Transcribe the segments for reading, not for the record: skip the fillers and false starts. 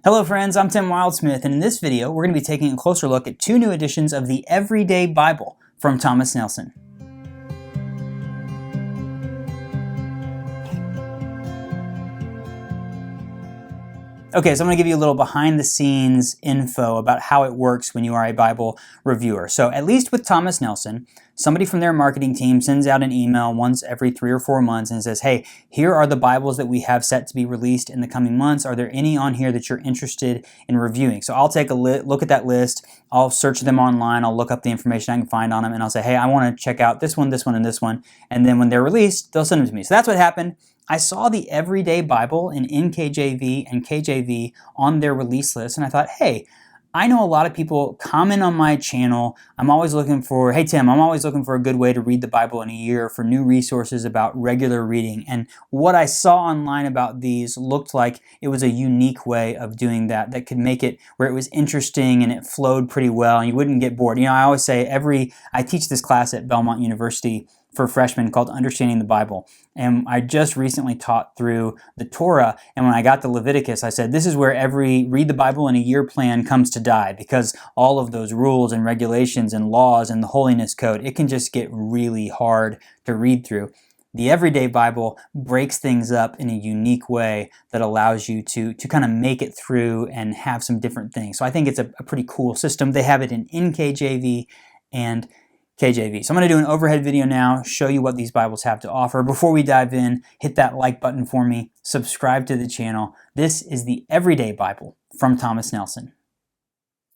Hello friends, I'm Tim Wildsmith, and in this video we're going to be taking a closer look at two new editions of the Everyday Bible from Thomas Nelson. Okay, so I'm going to give you a little behind-the-scenes info about how it works when you are a Bible reviewer. So at least with Thomas Nelson, somebody from their marketing team sends out an email once every 3 or 4 months and says, hey, here are the Bibles that we have set to be released in the coming months. Are there any on here that you're interested in reviewing? So I'll take a look at that list. I'll search them online. I'll look up the information I can find on them, and I'll say, hey, I want to check out this one, and this one. And then when they're released, they'll send them to me. So that's what happened. I saw the Everyday Bible in NKJV and KJV on their release list, and I thought, hey, I know a lot of people comment on my channel. I'm always looking for, hey Tim, I'm always looking for a good way to read the Bible in a year, for new resources about regular reading. And what I saw online about these looked like it was a unique way of doing that could make it where it was interesting and it flowed pretty well and you wouldn't get bored. You know, I always say I teach this class at Belmont University for freshmen called Understanding the Bible. And I just recently taught through the Torah, and when I got to Leviticus, I said, this is where every Read the Bible in a Year plan comes to die, because all of those rules and regulations and laws and the Holiness Code, it can just get really hard to read through. The Everyday Bible breaks things up in a unique way that allows you to kind of make it through and have some different things. So I think it's a pretty cool system. They have it in NKJV and KJV. So I'm going to do an overhead video now, show you what these Bibles have to offer. Before we dive in, hit that like button for me, subscribe to the channel. This is the Everyday Bible from Thomas Nelson.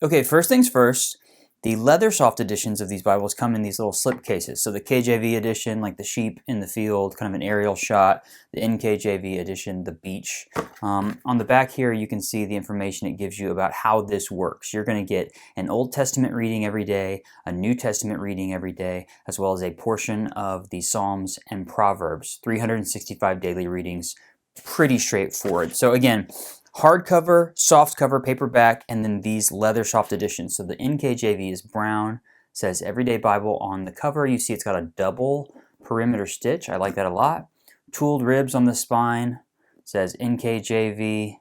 Okay, first things first, the leather soft editions of these Bibles come in these little slip cases. So the KJV edition, like the sheep in the field, kind of an aerial shot. The NKJV edition, the beach. On the back here, you can see the information it gives you about how this works. You're going to get an Old Testament reading every day, a New Testament reading every day, as well as a portion of the Psalms and Proverbs. 365 daily readings. Pretty straightforward. So again, hardcover, softcover, paperback, and then these leather soft editions. So the NKJV is brown, says Everyday Bible on the cover. You see it's got a double perimeter stitch. I like that a lot. Tooled ribs on the spine, says NKJV,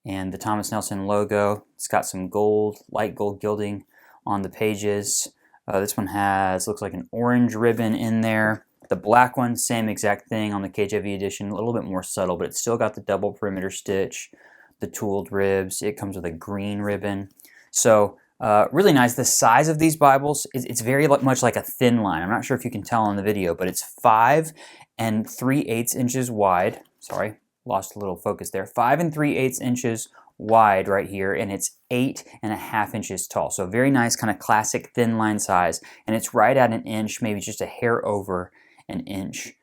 and the Thomas Nelson logo. It's got some gold, light gold gilding on the pages. This one looks like an orange ribbon in there. The black one, same exact thing on the KJV edition, a little bit more subtle, but it's still got the double perimeter stitch. The tooled ribs. It comes with a green ribbon. So really nice. The size of these Bibles, it's very much like a thin line. I'm not sure if you can tell on the video, but it's 5 3/8 inches wide. Sorry, lost a little focus there. 5 3/8 inches wide right here, and it's 8.5 inches tall. So very nice, kind of classic thin line size, and it's right at an inch, maybe just a hair over an inch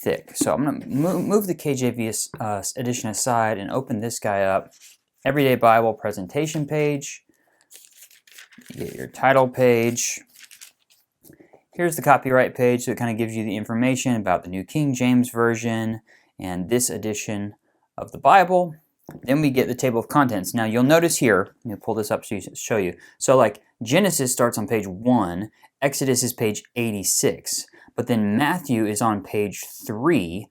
thick. So I'm going to move the KJV edition aside and open this guy up. Everyday Bible presentation page. You get your title page. Here's the copyright page, so it kind of gives you the information about the New King James Version and this edition of the Bible. Then we get the table of contents. Now you'll notice here, let me pull this up so show you. So like Genesis starts on page 1, Exodus is page 86. But then Matthew is on page 3.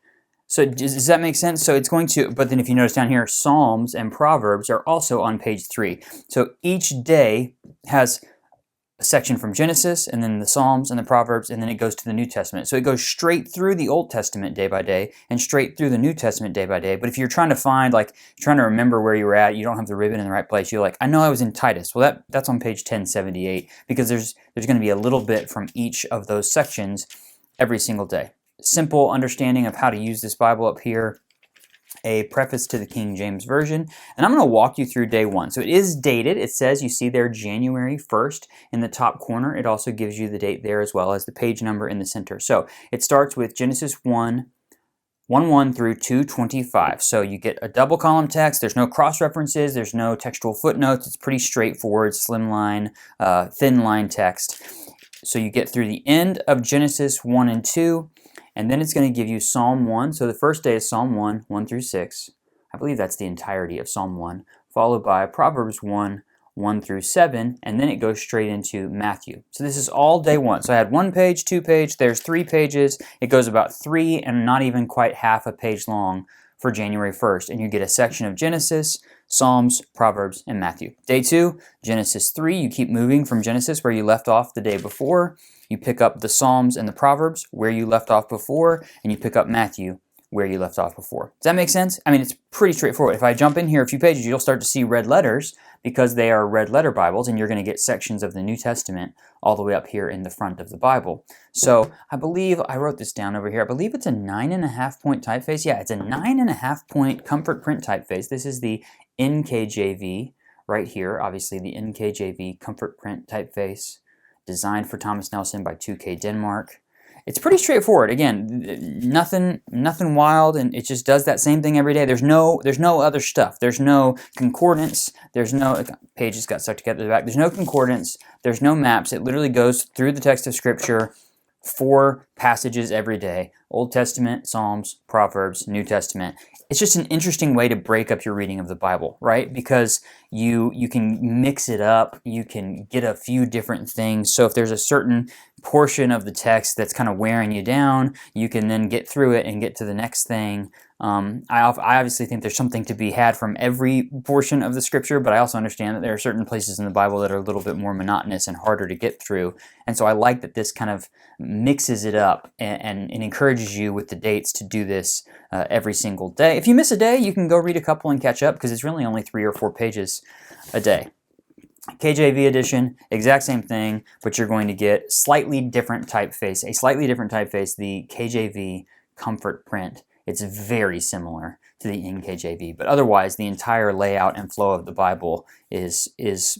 So does that make sense? So it's going to, but then if you notice down here, Psalms and Proverbs are also on page 3. So each day has a section from Genesis, and then the Psalms and the Proverbs, and then it goes to the New Testament. So it goes straight through the Old Testament day by day, and straight through the New Testament day by day. But if you're trying to find, like, trying to remember where you were at, you don't have the ribbon in the right place, you're like, I know I was in Titus. Well, that's on page 1078, because there's going to be a little bit from each of those sections every single day. Simple understanding of how to use this Bible up here. A preface to the King James Version, and I'm going to walk you through day 1. So it is dated. It says, you see there, January 1st in the top corner. It also gives you the date there as well as the page number in the center. So it starts with Genesis 1:1 through 2:25. So you get a double column text. There's no cross references. There's no textual footnotes. It's pretty straightforward, slimline, thin line text. So you get through the end of Genesis 1 and 2. And then it's going to give you Psalm 1. So the first day is Psalm 1, 1 through 6. I believe that's the entirety of Psalm 1, followed by Proverbs 1, 1 through 7, and then it goes straight into Matthew. So this is all day 1. So I had 1 page, 2 page, there's 3 pages. It goes about 3 and not even quite half a page long for January 1st, and you get a section of Genesis, Psalms, Proverbs, and Matthew. Day 2, Genesis 3, you keep moving from Genesis where you left off the day before. You pick up the Psalms and the Proverbs where you left off before, and you pick up Matthew where you left off before. Does that make sense? I mean, it's pretty straightforward. If I jump in here a few pages, you'll start to see red letters because they are red letter Bibles, and you're going to get sections of the New Testament all the way up here in the front of the Bible. So I believe, I wrote this down over here, I believe it's a 9.5 point typeface. Yeah, it's a 9.5 point comfort print typeface. This is the NKJV right here, obviously the NKJV comfort print typeface, designed for Thomas Nelson by 2K Denmark. It's pretty straightforward. Again, nothing wild, and it just does that same thing every day. There's no other stuff. There's no concordance. There's no pages got stuck together at the back. There's no concordance. There's no maps. It literally goes through the text of Scripture, 4 passages every day: Old Testament, Psalms, Proverbs, New Testament. It's just an interesting way to break up your reading of the Bible, right? Because you can mix it up, you can get a few different things. So if there's a certain portion of the text that's kind of wearing you down, you can then get through it and get to the next thing. I obviously think there's something to be had from every portion of the Scripture, but I also understand that there are certain places in the Bible that are a little bit more monotonous and harder to get through. And so I like that this kind of mixes it up and encourages you with the dates to do this every single day. If you miss a day, you can go read a couple and catch up because it's really only 3 or 4 pages a day. KJV edition, exact same thing, but you're going to get slightly different typeface, the KJV Comfort Print. It's very similar to the NKJV, but otherwise the entire layout and flow of the Bible is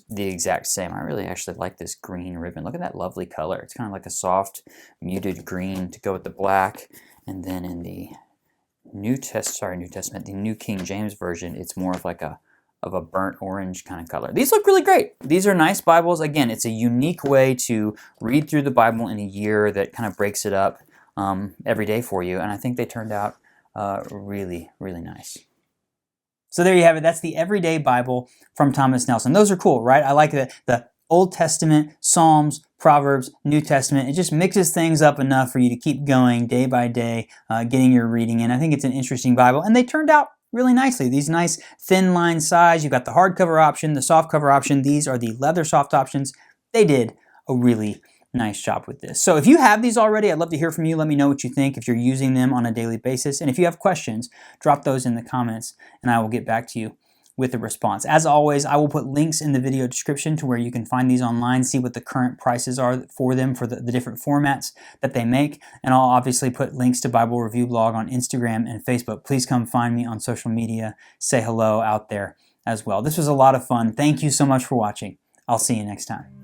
the exact same. I really actually like this green ribbon. Look at that lovely color. It's kind of like a soft, muted green to go with the black. And then in the New Testament, the New King James Version, it's more of like a burnt orange kind of color. These look really great. These are nice Bibles. Again, it's a unique way to read through the Bible in a year that kind of breaks it up every day for you, and I think they turned out really, really nice. So there you have it. That's the Everyday Bible from Thomas Nelson. Those are cool, right? I like the Old Testament, Psalms, Proverbs, New Testament. It just mixes things up enough for you to keep going day by day, getting your reading in. I think it's an interesting Bible, and they turned out really nicely. These nice thin line size. You've got the hardcover option, the soft cover option. These are the leather soft options. They did a really nice job with this. So if you have these already, I'd love to hear from you. Let me know what you think if you're using them on a daily basis. And if you have questions, drop those in the comments and I will get back to you with a response. As always, I will put links in the video description to where you can find these online, see what the current prices are for them for the different formats that they make. And I'll obviously put links to Bible Review Blog on Instagram and Facebook. Please come find me on social media. Say hello out there as well. This was a lot of fun. Thank you so much for watching. I'll see you next time.